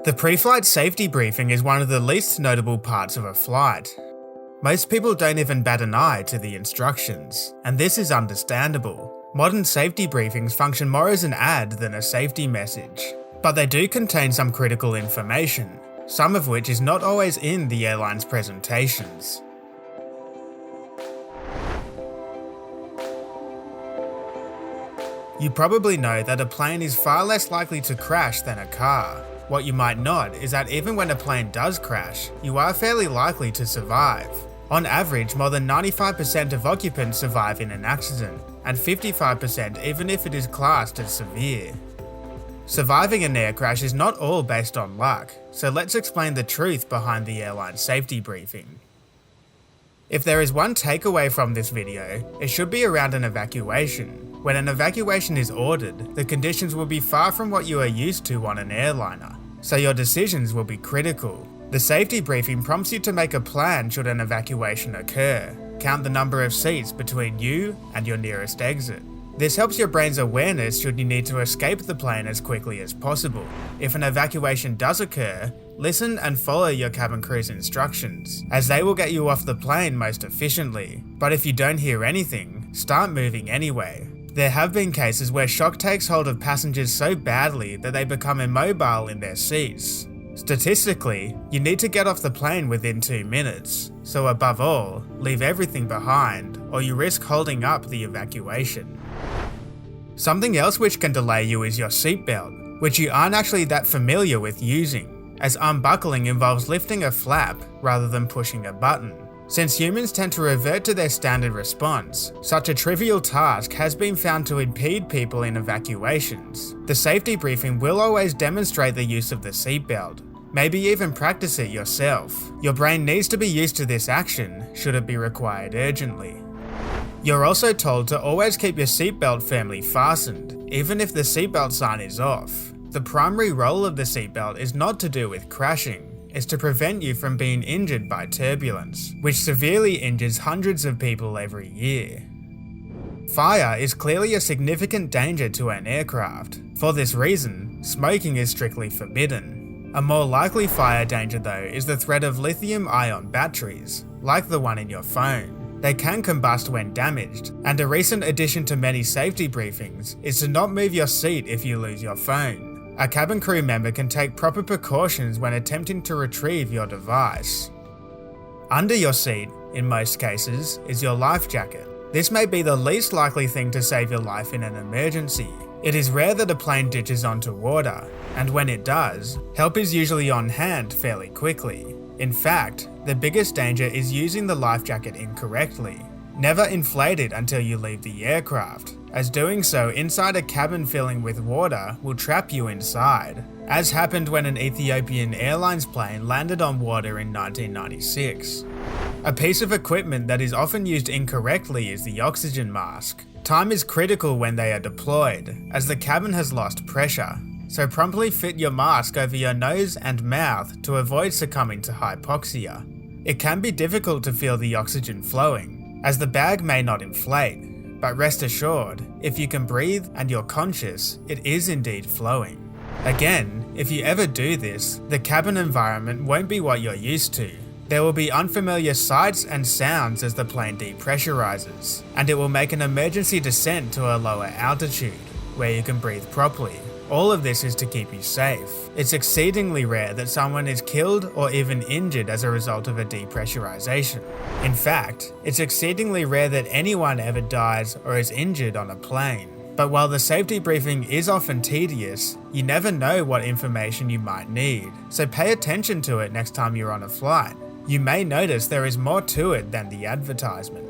The pre-flight safety briefing is one of the least notable parts of a flight. Most people don't even bat an eye to the instructions, and this is understandable. Modern safety briefings function more as an ad than a safety message, but they do contain some critical information, some of which is not always in the airline's presentations. You probably know that a plane is far less likely to crash than a car. What you might not is that even when a plane does crash, you are fairly likely to survive. On average, more than 95% of occupants survive in an accident, and 55% even if it is classed as severe. Surviving an air crash is not all based on luck, so let's explain the truth behind the airline safety briefing. If there is one takeaway from this video, it should be around an evacuation. When an evacuation is ordered, the conditions will be far from what you are used to on an airliner, so your decisions will be critical. The safety briefing prompts you to make a plan should an evacuation occur. Count the number of seats between you and your nearest exit. This helps your brain's awareness should you need to escape the plane as quickly as possible. If an evacuation does occur, listen and follow your cabin crew's instructions, as they will get you off the plane most efficiently. But if you don't hear anything, start moving anyway. There have been cases where shock takes hold of passengers so badly that they become immobile in their seats. Statistically, you need to get off the plane within 2 minutes, so above all, leave everything behind or you risk holding up the evacuation. Something else which can delay you is your seatbelt, which you aren't actually that familiar with using, as unbuckling involves lifting a flap rather than pushing a button. Since humans tend to revert to their standard response, such a trivial task has been found to impede people in evacuations. The safety briefing will always demonstrate the use of the seatbelt, maybe even practice it yourself. Your brain needs to be used to this action should it be required urgently. You're also told to always keep your seatbelt firmly fastened, even if the seatbelt sign is off. The primary role of the seatbelt is not to do with crashing. Is to prevent you from being injured by turbulence, which severely injures hundreds of people every year. Fire is clearly a significant danger to an aircraft. For this reason, smoking is strictly forbidden. A more likely fire danger though is the threat of lithium-ion batteries, like the one in your phone. They can combust when damaged, and a recent addition to many safety briefings is to not move your seat if you lose your phone. A cabin crew member can take proper precautions when attempting to retrieve your device. Under your seat, in most cases, is your life jacket. This may be the least likely thing to save your life in an emergency. It is rare that a plane ditches onto water, and when it does, help is usually on hand fairly quickly. In fact, the biggest danger is using the life jacket incorrectly. Never inflate it until you leave the aircraft, as doing so inside a cabin filling with water will trap you inside, as happened when an Ethiopian Airlines plane landed on water in 1996. A piece of equipment that is often used incorrectly is the oxygen mask. Time is critical when they are deployed, as the cabin has lost pressure, so promptly fit your mask over your nose and mouth to avoid succumbing to hypoxia. It can be difficult to feel the oxygen flowing, as the bag may not inflate, but rest assured, if you can breathe and you're conscious, it is indeed flowing. Again, if you ever do this, the cabin environment won't be what you're used to. There will be unfamiliar sights and sounds as the plane depressurizes, and it will make an emergency descent to a lower altitude, where you can breathe properly. All of this is to keep you safe. It's exceedingly rare that someone is killed or even injured as a result of a depressurization. In fact, it's exceedingly rare that anyone ever dies or is injured on a plane. But while the safety briefing is often tedious, you never know what information you might need, so pay attention to it next time you're on a flight. You may notice there is more to it than the advertisement.